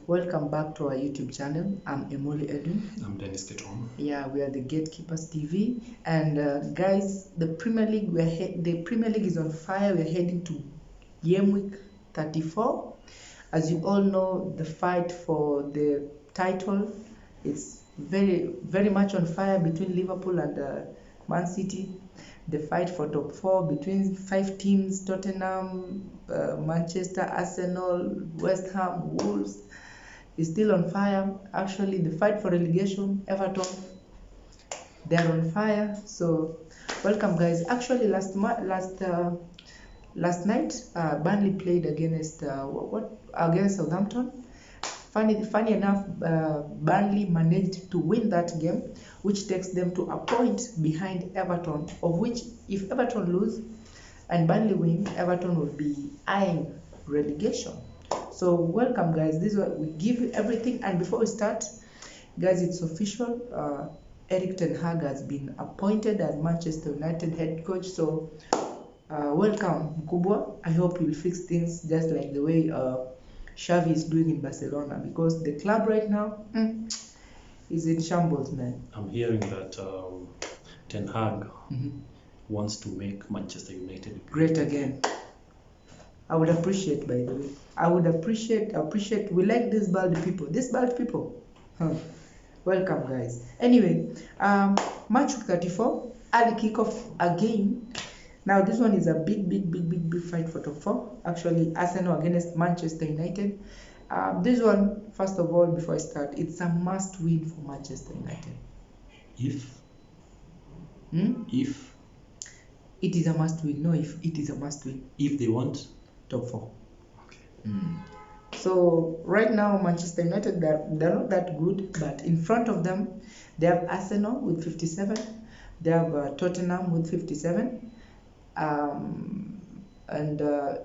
Welcome back to our YouTube channel. I'm Emoli Edwin. I'm Dennis Keton. Yeah, we are the Gatekeepers TV, and guys, the Premier League is on fire. We're heading to Gameweek 34. As you all know, the fight for the title is very much on fire between Liverpool and Man City. The fight for top 4 between 5 teams: Tottenham, Manchester, Arsenal, West Ham, Wolves, is still on fire. Actually, the fight for relegation, Everton, they're on fire. So welcome, guys. Actually, last night, Burnley played against against Southampton. Funny enough, Burnley managed to win that game, which takes them to a point behind Everton, of which if Everton lose and Burnley win, Everton will be eyeing relegation. So welcome, guys. This is what we give you everything. And before we start, guys, it's official. Eric Ten Hag has been appointed as Manchester United head coach. So welcome, Mkubwa. I hope you'll fix things just like the way Xavi is doing in Barcelona, because the club right now is in shambles, man. I'm hearing that Ten Hag wants to make Manchester United great again. I would appreciate, by the way. I would appreciate. We like these bald people. Welcome, guys. Anyway, match week 34, early kickoff again. Now this one is a big fight for top 4. Actually, Arsenal against Manchester United. This one, first of all, before I start, it's a must win for Manchester United. If it is a must win. No, if it is a must win. If they want top 4. Okay. So right now, Manchester United, they're not that good, but in front of them, they have Arsenal with 57. They have Tottenham with 57. And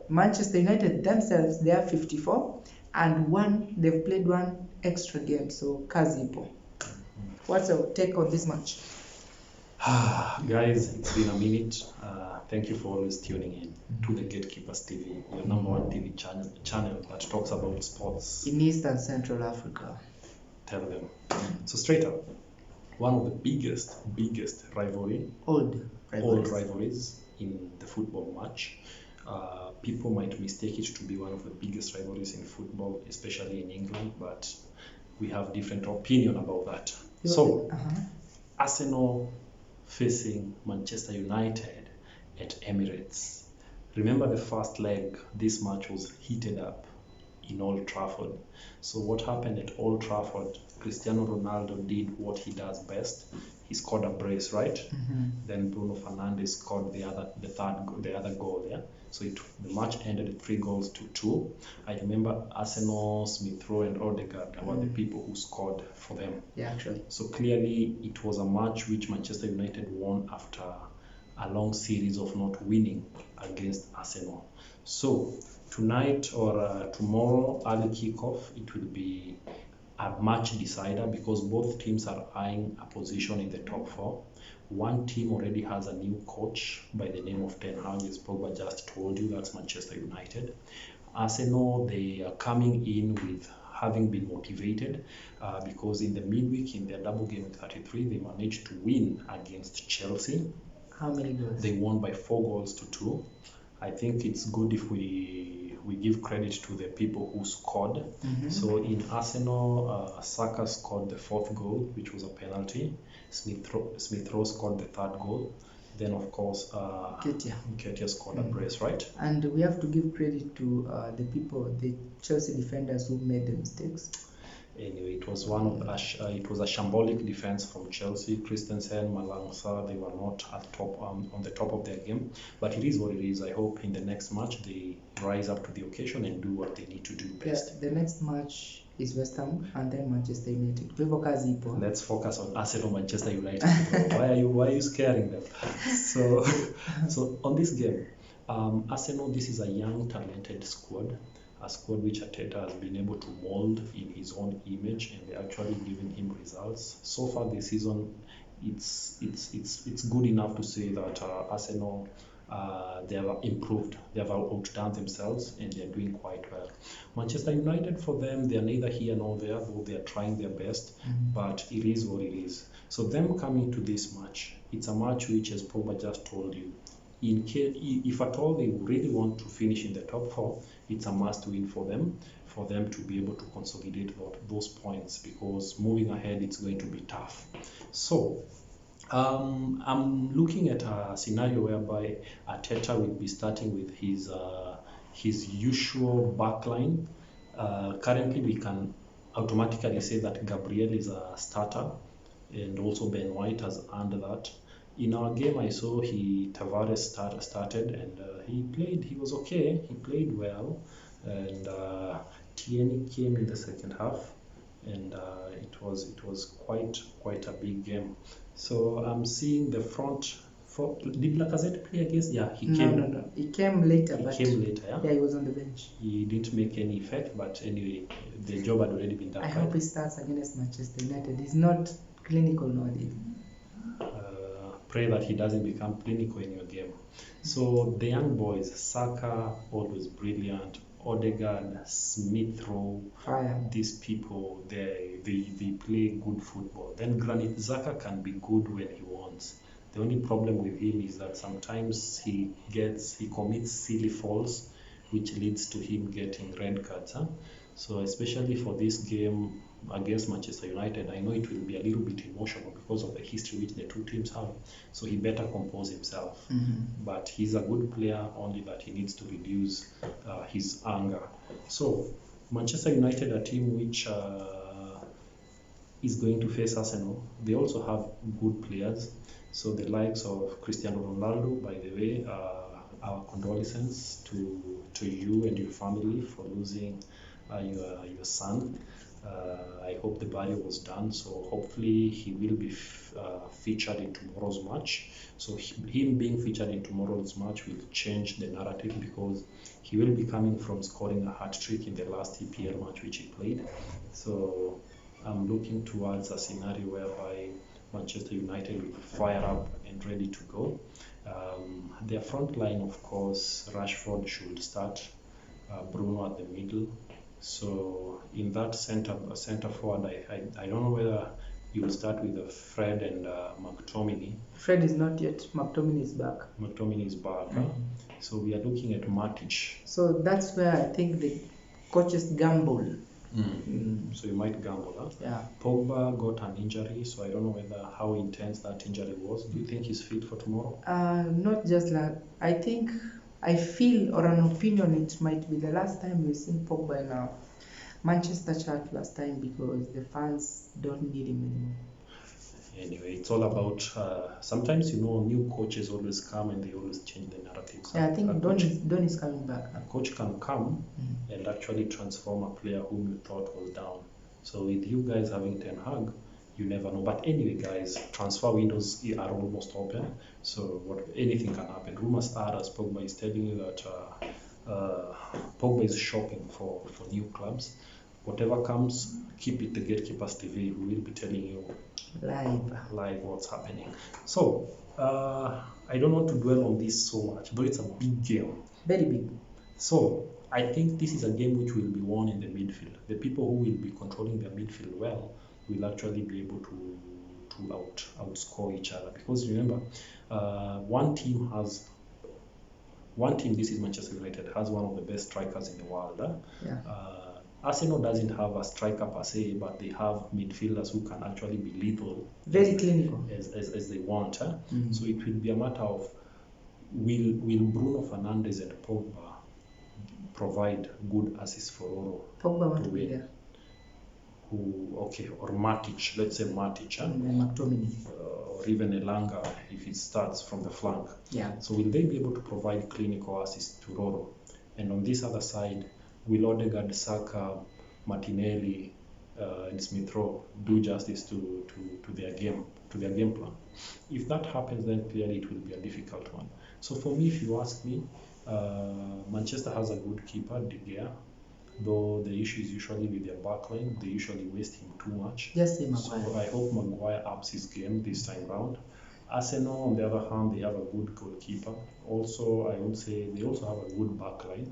Manchester United themselves, they have 54. And they've played one extra game, so Kazipo. What's your take on this match? Guys, it's been a minute. Thank you for always tuning in to the Gatekeepers TV, your number one TV channel that talks about sports in East and Central Africa. Tell them. So straight up, one of the biggest old rivalries in the football match. People might mistake it to be one of the biggest rivalries in football, especially in England, but we have different opinion about that. So, Arsenal facing Manchester United at Emirates. Remember the first leg, this match was heated up in Old Trafford. So what happened at Old Trafford? Cristiano Ronaldo did what he does best. He scored a brace, right? Then Bruno Fernandes scored the other goal. Yeah. So the match ended 3-2. I remember Arsenal, Smith Rowe, and Odegaard were the people who scored for them. Yeah, actually. So clearly, it was a match which Manchester United won after a long series of not winning against Arsenal. So tonight or tomorrow, early kickoff, it will be a match decider because both teams are eyeing a position in the top 4. One team already has a new coach by the name of Ten Hag, as Pogba just told you, that's Manchester United. Arsenal, they are coming in with having been motivated because in the midweek, in their double game 33, they managed to win against Chelsea. How many goals? They won by 4-2. I think it's good if we give credit to the people who scored. So in Arsenal, Saka scored the 4th goal, which was a penalty. Smith Rowe scored the 3rd goal. Then, of course, Nketiah scored a brace, right? And we have to give credit to the Chelsea defenders who made the mistakes. Anyway, it was it was a shambolic defense from Chelsea. Christensen, Malang Sarr, they were not at top on the top of their game, but it is what it is. I hope in the next match they rise up to the occasion and do what they need to do best. Yeah, the next match is West Ham and then Manchester United. Let's focus on Arsenal, Manchester United. Why are you scaring them? So on this game, Arsenal, this is a young, talented squad. A squad which Arteta has been able to mold in his own image, and they're actually giving him results. So far this season, it's good enough to say that Arsenal they have improved, they have outdone themselves, and they're doing quite well. Manchester United, for them, they're neither here nor there, though they're trying their best, but it is what it is. So them coming to this match, it's a match which, as Pogba just told you, in case, if at all they really want to finish in the top four, it's a must win for them to be able to consolidate those points, because moving ahead, it's going to be tough. So I'm looking at a scenario whereby Arteta will be starting with his usual backline. Currently, we can automatically say that Gabriel is a starter, and also Ben White has earned that. In our game, I saw Tavares started, and he played. He was okay. He played well, and Tierney came in the second half, and it was quite a big game. So I'm seeing the front. Did Lacazette play against? Yeah, he came. No. He came later. He came later. Yeah, he was on the bench. He didn't make any effect, but anyway, the job had already been done. I hope he starts against Manchester United. He's not clinical nowadays. Pray that he doesn't become clinical in your game. So the young boys, Saka, always brilliant. Odegaard, Smith Rowe, these people, they play good football. Then Granit Xhaka can be good when he wants. The only problem with him is that sometimes he commits silly falls, which leads to him getting red cards. So especially for this game against Manchester United, I know it will be a little bit emotional because of the history which the two teams have. So he better compose himself. But he's a good player, only that he needs to reduce his anger. So Manchester United, a team which is going to face Arsenal, they also have good players. So the likes of Cristiano Ronaldo, by the way, our condolences to you and your family for losing your son. I hope the burial was done, so hopefully he will be featured in tomorrow's match. So him being featured in tomorrow's match will change the narrative, because he will be coming from scoring a hat-trick in the last EPL match which he played. So I'm looking towards a scenario whereby Manchester United will fire up and ready to go. Their front line, of course, Rashford should start, Bruno at the middle. So in that center forward, I don't know whether you will start with Fred and McTominay. Fred is not yet. McTominay is back. McTominay is back. So we are looking at Matic. So that's where I think the coaches gamble. So you might gamble. Yeah. Pogba got an injury, so I don't know how intense that injury was. Do you think he's fit for tomorrow? Not just that. I feel, or an opinion, it might be the last time we've seen Pogba in a Manchester shirt last time, because the fans don't need him anymore. Anyway, it's all about, sometimes, new coaches always come and they always change the narrative. Yeah, I think Don is coming back. A coach can come and actually transform a player whom you thought was down. So with you guys having Ten Hag, you never know. But anyway, guys, transfer windows are almost open, so anything can happen. Rumors are, as Pogba is telling you, that Pogba is shopping for new clubs. Whatever comes, keep it the Gatekeepers TV. We will be telling you live what's happening. So I don't want to dwell on this so much, but it's a big game. Very big. So I think this is a game which will be won in the midfield. The people who will be controlling their midfield well will actually be able to outscore each other. Because remember, one team, this is Manchester United, has one of the best strikers in the world. Arsenal doesn't have a striker per se, but they have midfielders who can actually be lethal. Very clinical. As they want. So it will be a matter of, will Bruno Fernandes and Pogba provide good assists for Oro? Pogba wants to be there. Or Matic, let's say Matic. McTominay. Or even Elanga if it starts from the flank. Yeah. So will they be able to provide clinical assists to Roro? And on this other side, will Odegaard, Saka, Martinelli, and Smith Rowe do justice to their game plan? If that happens, then clearly it will be a difficult one. So for me, if you ask me, Manchester has a good keeper, De Gea, though the issue is usually with their backline. They usually waste him too much. Yes, Maguire. So I hope Maguire ups his game this time round. Arsenal, on the other hand, they have a good goalkeeper. Also, I would say they also have a good backline,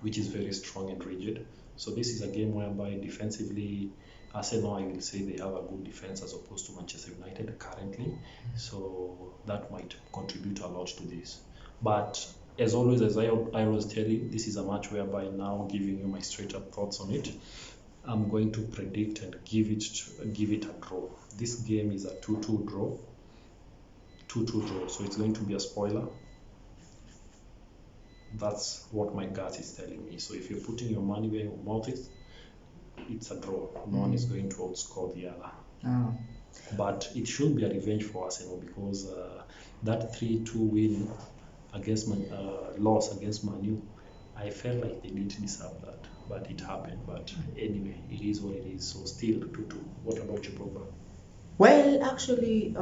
which is very strong and rigid. So this is a game whereby defensively, Arsenal, I will say they have a good defense as opposed to Manchester United currently. So that might contribute a lot to this. But as always, as I always tell you, this is a match whereby now giving you my straight up thoughts on it. I'm going to predict and give it a draw. This game is a 2-2 draw. 2-2 draw. So it's going to be a spoiler. That's what my gut is telling me. So if you're putting your money where your mouth is, it's a draw. No one is going to outscore the other. Ah. But it should be a revenge for Arsenal because that 3-2 win against loss against Manu, I felt like they didn't deserve that, but it happened. But anyway, it is what it is. So still 2-2. What about you, Pogba? Well, actually,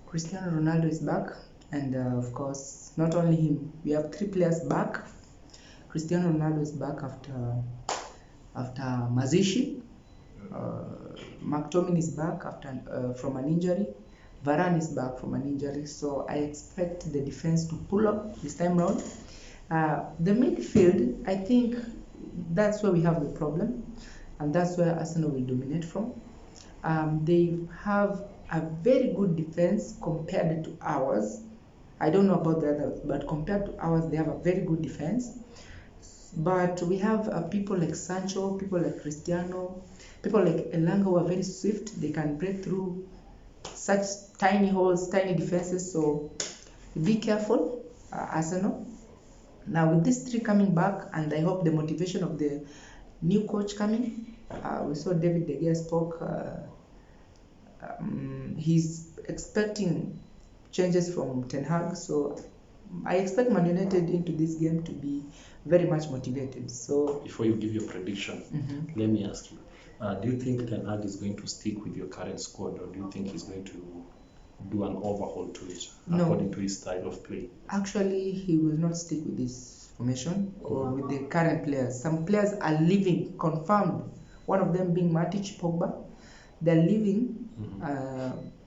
Cristiano Ronaldo is back, and of course, not only him. We have 3 players back. Cristiano Ronaldo is back after Mazishi. McTominay is back after from an injury. Varane is back from an injury. So I expect the defense to pull up this time round. The midfield, I think that's where we have the problem, and that's where Arsenal will dominate from. They have a very good defense compared to ours. I don't know about the others, but compared to ours, they have a very good defense. But we have people like Sancho, people like Cristiano, people like Elanga who are very swift. They can break through such tiny holes, tiny defenses. So be careful, Arsenal. Now with these 3 coming back, and I hope the motivation of the new coach coming, we saw David De Gea spoke. He's expecting changes from Ten Hag, so I expect Man United into this game to be very much motivated. So before you give your prediction, let me ask you, do you think Ten Hag is going to stick with your current squad, or do you think he's going to do an overhaul to it according to his style of play? Actually, he will not stick with this formation or with the current players. Some players are leaving, confirmed. One of them being Matic, Pogba. They're leaving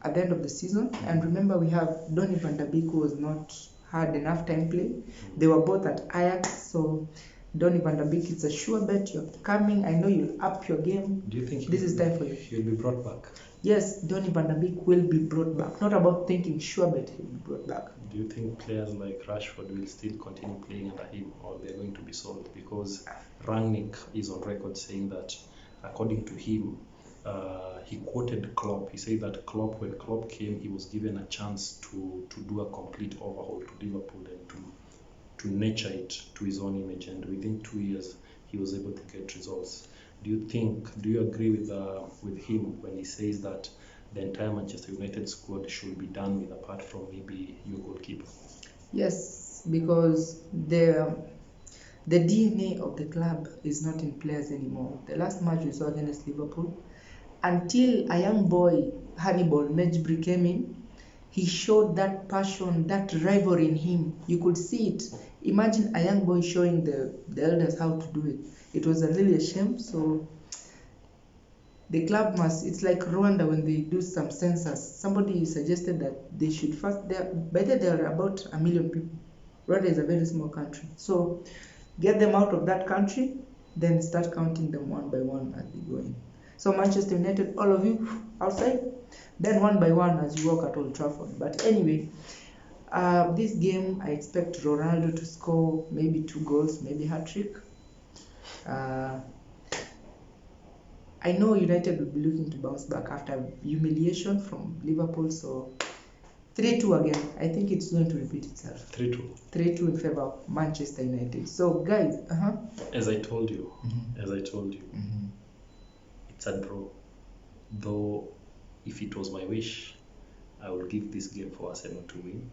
at the end of the season. And remember, we have Donny van der Beek, who was not had enough time play. They were both at Ajax, so Donny van der Beek, it's a sure bet. You're coming. I know you'll up your game. Do you think this is time for you? He'll be brought back? Yes, Donny van der Beek will be brought back. Not about thinking sure bet, he'll be brought back. Do you think players like Rashford will still continue playing under him, or they're going to be sold? Because Rangnick is on record saying that, according to him, he quoted Klopp. He said that when Klopp came, he was given a chance to do a complete overhaul to Liverpool and to nurture it to his own image. And within 2 years, he was able to get results. Do you agree with him when he says that the entire Manchester United squad should be done with, apart from maybe your goalkeeper? Yes, because the DNA of the club is not in players anymore. The last match we saw against Liverpool, until a young boy, Hannibal Mejbri, came in, he showed that passion, that rivalry in him. You could see it. Imagine a young boy showing the elders how to do it. It was really a shame. So the club it's like Rwanda when they do some census. Somebody suggested that they should first, by then there are about 1 million people. Rwanda is a very small country. So get them out of that country, then start counting them one by one as they go in. So Manchester United, all of you outside, then one by one as you walk at Old Trafford. But anyway, this game I expect Ronaldo to score maybe 2 goals, maybe hat-trick. I know United will be looking to bounce back after humiliation from Liverpool, so 3-2 again. I think it's going to repeat itself. 3-2. 3-2 in favor of Manchester United. So guys, as I told you, it's a draw. Though, if it was my wish, I would give this game for Arsenal to win.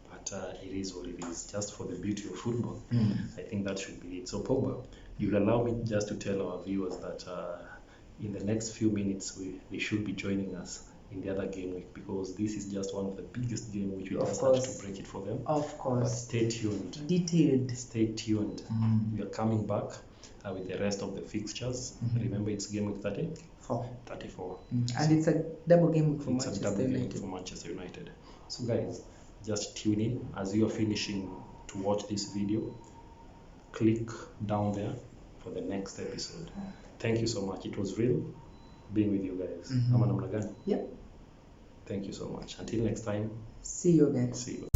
But it is what it is. Just for the beauty of football, I think that should be it. So Pogba, you'll allow me just to tell our viewers that in the next few minutes they should be joining us in the other game week, because this is just one of the biggest games which we just had to break it for them. Of course. But stay tuned. Detailed. Stay tuned. We are coming back with the rest of the fixtures. Remember, it's game week 30. 34. And it's a double game week for It's a Manchester double game United. for Manchester United. So guys, just tune in as you are finishing to watch this video. Click down there for the next episode. Thank you so much. It was real being with you guys. Ama namna gani? Yep. Thank you so much. Until next time. See you again. See you.